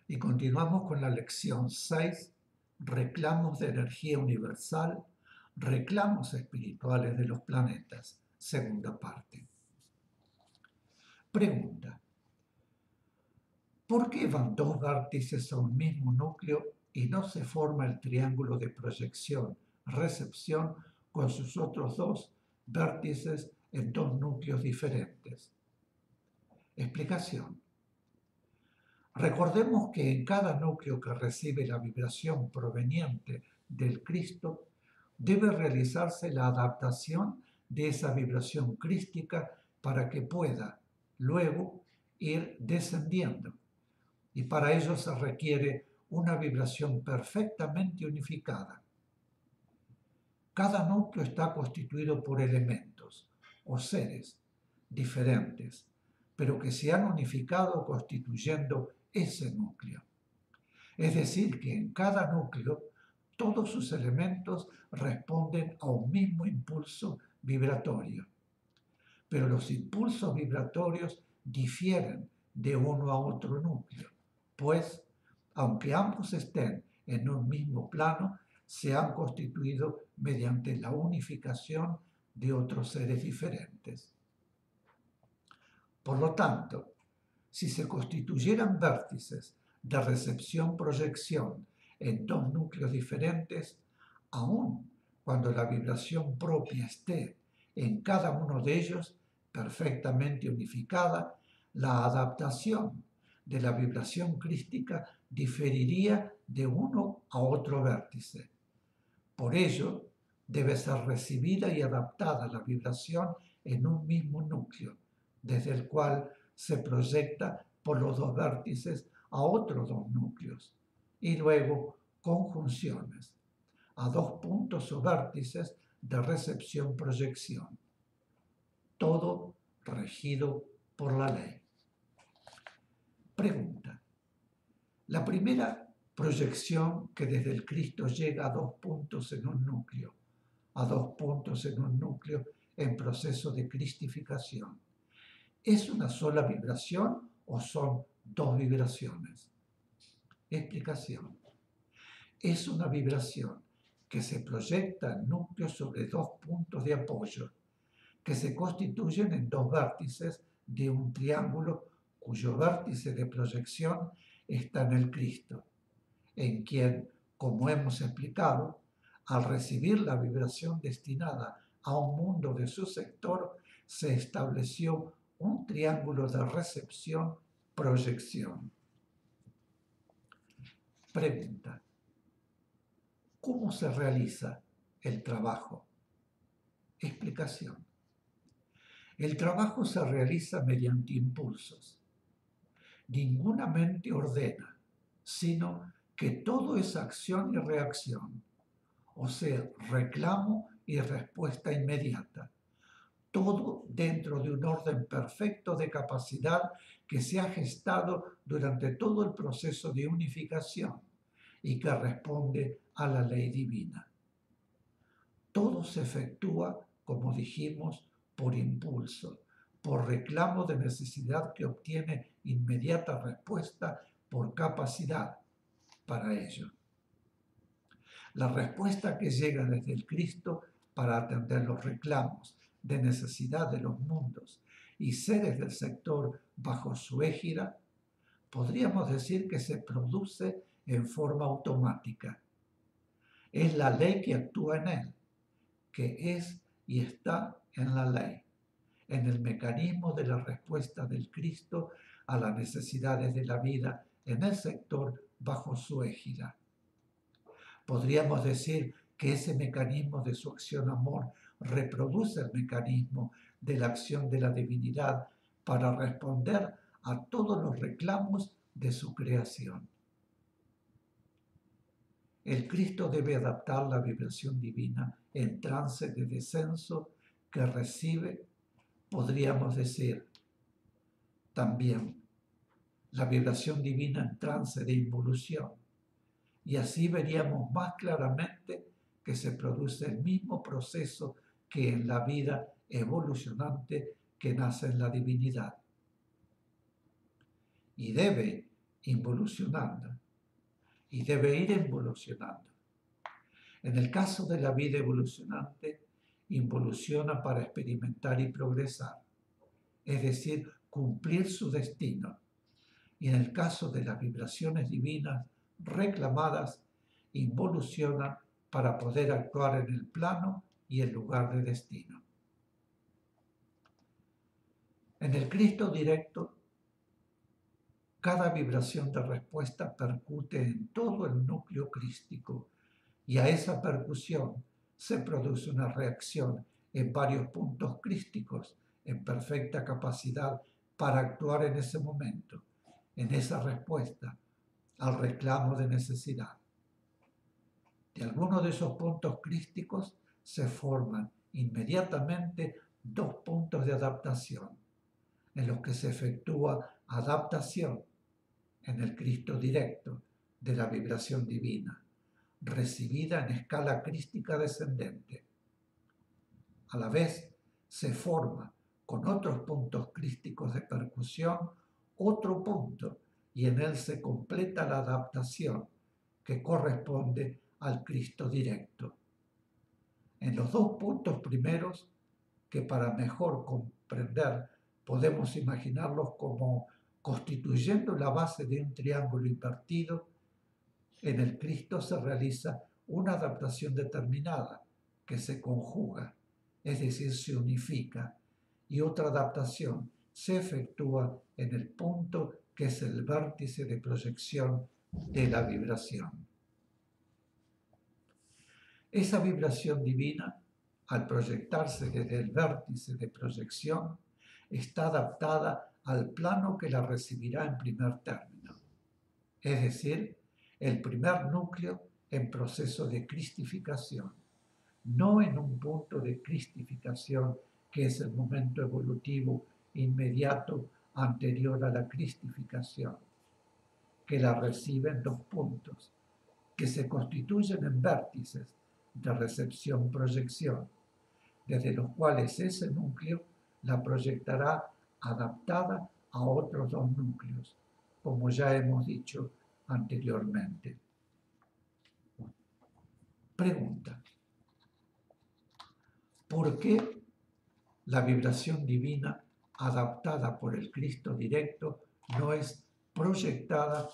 Y continuamos con la lección 6, reclamos de energía universal, reclamos espirituales de los planetas, segunda parte. Pregunta: ¿por qué van dos vértices a un mismo núcleo y no se forma el triángulo de proyección-recepción con sus otros dos vértices en dos núcleos diferentes? Explicación. Recordemos que en cada núcleo que recibe la vibración proveniente del Cristo, debe realizarse la adaptación de esa vibración crística para que pueda luego ir descendiendo. Y para ello se requiere una vibración perfectamente unificada. Cada núcleo está constituido por elementos o seres diferentes, pero que se han unificado constituyendo ese núcleo. Es decir, que en cada núcleo todos sus elementos responden a un mismo impulso vibratorio, pero los impulsos vibratorios difieren de uno a otro núcleo, pues, aunque ambos estén en un mismo plano, se han constituido mediante la unificación de otros seres diferentes. Por lo tanto, si se constituyeran vértices de recepción-proyección en dos núcleos diferentes, aun cuando la vibración propia esté en cada uno de ellos perfectamente unificada, la adaptación de la vibración crística diferiría de uno a otro vértice. Por ello, debe ser recibida y adaptada la vibración en un mismo núcleo, desde el cual se proyecta por los dos vértices a otros dos núcleos, y luego conjunciones a dos puntos o vértices de recepción-proyección, todo regido por la ley. Pregunta: la primera proyección que desde el Cristo llega a dos puntos en un núcleo, a dos puntos en un núcleo en proceso de cristificación, ¿es una sola vibración o son dos vibraciones? Explicación. Es una vibración que se proyecta en núcleos sobre dos puntos de apoyo, que se constituyen en dos vértices de un triángulo cuyo vértice de proyección está en el Cristo, en quien, como hemos explicado, al recibir la vibración destinada a un mundo de su sector, se estableció un triángulo de recepción-proyección. Pregunta: ¿cómo se realiza el trabajo? Explicación. El trabajo se realiza mediante impulsos. Ninguna mente ordena, sino que todo es acción y reacción, o sea, reclamo y respuesta inmediata. Todo dentro de un orden perfecto de capacidad que se ha gestado durante todo el proceso de unificación y que responde a la ley divina. Todo se efectúa, como dijimos, por impulso, por reclamo de necesidad que obtiene inmediata respuesta por capacidad para ello. La respuesta que llega desde el Cristo para atender los reclamos de necesidad de los mundos y seres del sector bajo su égida, podríamos decir que se produce en forma automática. Es la ley que actúa en él, que es y está en la ley, en el mecanismo de la respuesta del Cristo a las necesidades de la vida en el sector bajo su égida. Podríamos decir que ese mecanismo de su acción-amor reproduce el mecanismo de la acción de la divinidad para responder a todos los reclamos de su creación. El Cristo debe adaptar la vibración divina en trance de descenso que recibe, podríamos decir, también la vibración divina en trance de involución. Y así veríamos más claramente que se produce el mismo proceso que en la vida evolucionante que nace en la divinidad. Y debe involucionando y debe ir evolucionando. En el caso de la vida evolucionante, involuciona para experimentar y progresar, es decir, cumplir su destino. Y en el caso de las vibraciones divinas reclamadas, involucionan para poder actuar en el plano y el lugar de destino. En el Cristo directo, cada vibración de respuesta percute en todo el núcleo crístico y a esa percusión se produce una reacción en varios puntos crísticos en perfecta capacidad para actuar en ese momento, en esa respuesta al reclamo de necesidad. De alguno de esos puntos crísticos se forman inmediatamente dos puntos de adaptación, en los que se efectúa adaptación en el Cristo directo de la vibración divina, recibida en escala crística descendente. A la vez, se forma con otros puntos crísticos de percusión otro punto y en él se completa la adaptación que corresponde al Cristo directo. En los dos puntos primeros, que para mejor comprender podemos imaginarlos como constituyendo la base de un triángulo invertido, en el Cristo se realiza una adaptación determinada que se conjuga, es decir, se unifica, y otra adaptación se efectúa en el punto que es el vértice de proyección de la vibración. Esa vibración divina, al proyectarse desde el vértice de proyección, está adaptada al plano que la recibirá en primer término, es decir, el primer núcleo en proceso de cristificación, no en un punto de cristificación que es el momento evolutivo inmediato anterior a la cristificación, que la reciben dos puntos, que se constituyen en vértices de recepción-proyección, desde los cuales ese núcleo la proyectará adaptada a otros dos núcleos, como ya hemos dicho anteriormente. Pregunta: ¿por qué la vibración divina adaptada por el Cristo directo no es proyectada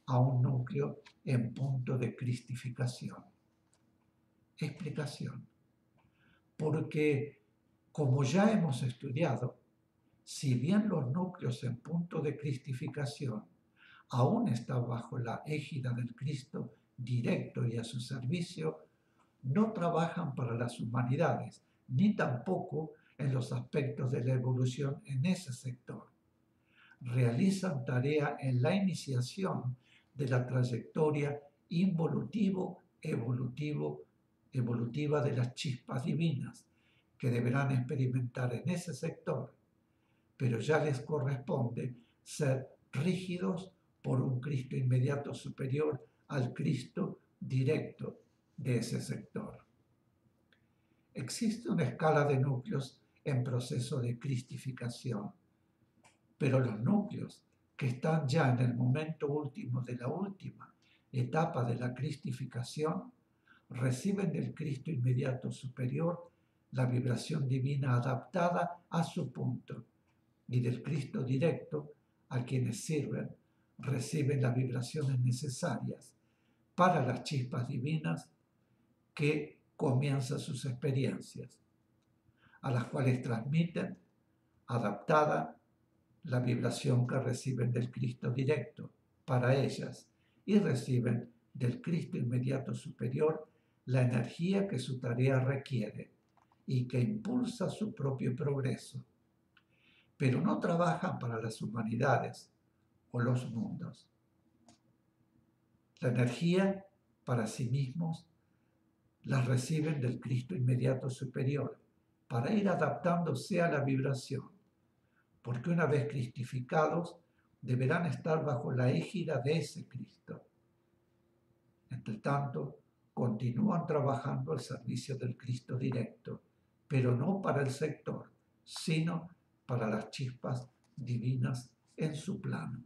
a un núcleo en punto de cristificación? Explicación: porque, como ya hemos estudiado, si bien los núcleos en punto de cristificación aún están bajo la égida del Cristo directo y a su servicio, no trabajan para las humanidades, ni tampoco en los aspectos de la evolución en ese sector. Realizan tarea en la iniciación de la trayectoria evolutiva de las chispas divinas, que deberán experimentar en ese sector, pero ya les corresponde ser rígidos por un Cristo inmediato superior al Cristo directo de ese sector. Existe una escala de núcleos en proceso de cristificación, pero los núcleos que están ya en el momento último de la última etapa de la cristificación reciben del Cristo inmediato superior la vibración divina adaptada a su punto, y del Cristo directo, a quienes sirven, reciben las vibraciones necesarias para las chispas divinas que comienzan sus experiencias, a las cuales transmiten adaptada la vibración que reciben del Cristo directo para ellas, y reciben del Cristo inmediato superior la energía que su tarea requiere y que impulsa su propio progreso, pero no trabajan para las humanidades o los mundos. La energía para sí mismos las reciben del Cristo inmediato superior para ir adaptándose a la vibración, porque una vez cristificados deberán estar bajo la égida de ese Cristo. Entre tanto, continúan trabajando al servicio del Cristo directo, pero no para el sector, sino para las chispas divinas en su plano.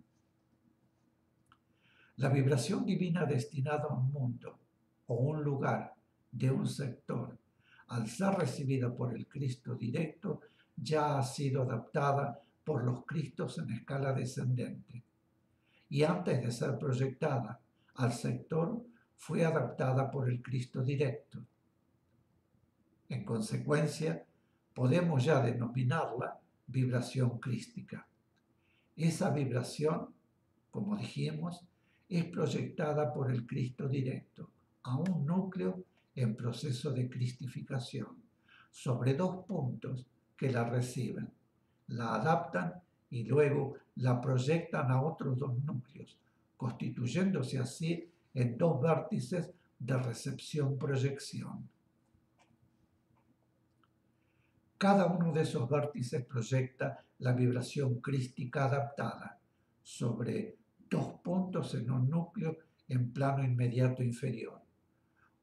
La vibración divina destinada a un mundo o un lugar de un sector, al ser recibida por el Cristo directo, ya ha sido adaptada por los Cristos en escala descendente y antes de ser proyectada al sector fue adaptada por el Cristo directo. En consecuencia, podemos ya denominarla vibración crística. Esa vibración, como dijimos, es proyectada por el Cristo directo a un núcleo en proceso de cristificación sobre dos puntos que la reciben, la adaptan y luego la proyectan a otros dos núcleos, constituyéndose así en dos vértices de recepción-proyección. Cada uno de esos vértices proyecta la vibración crística adaptada sobre dos puntos en un núcleo en plano inmediato inferior,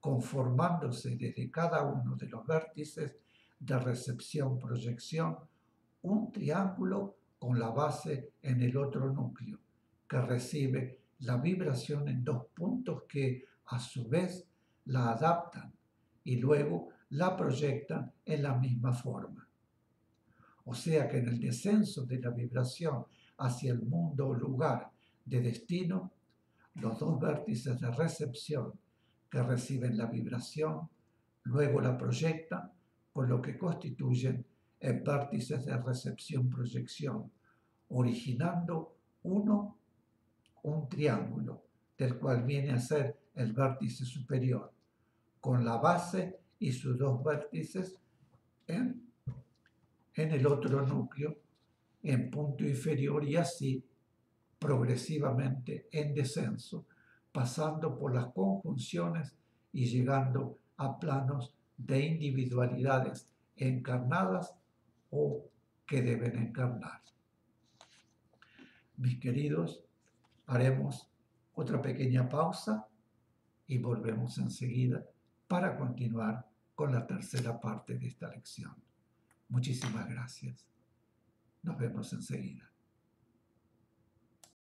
conformándose desde cada uno de los vértices de recepción-proyección un triángulo con la base en el otro núcleo, que recibe la vibración en dos puntos que, a su vez, la adaptan y luego la proyectan en la misma forma. O sea que en el descenso de la vibración hacia el mundo o lugar de destino, los dos vértices de recepción que reciben la vibración, luego la proyectan, por lo que constituyen en vértices de recepción-proyección, originando un triángulo, del cual viene a ser el vértice superior, con la base y sus dos vértices en el otro núcleo, en punto inferior y así progresivamente en descenso, pasando por las conjunciones y llegando a planos de individualidades encarnadas o que deben encarnar. Mis queridos, haremos otra pequeña pausa y volvemos enseguida para continuar con la tercera parte de esta lección. Muchísimas gracias. Nos vemos enseguida.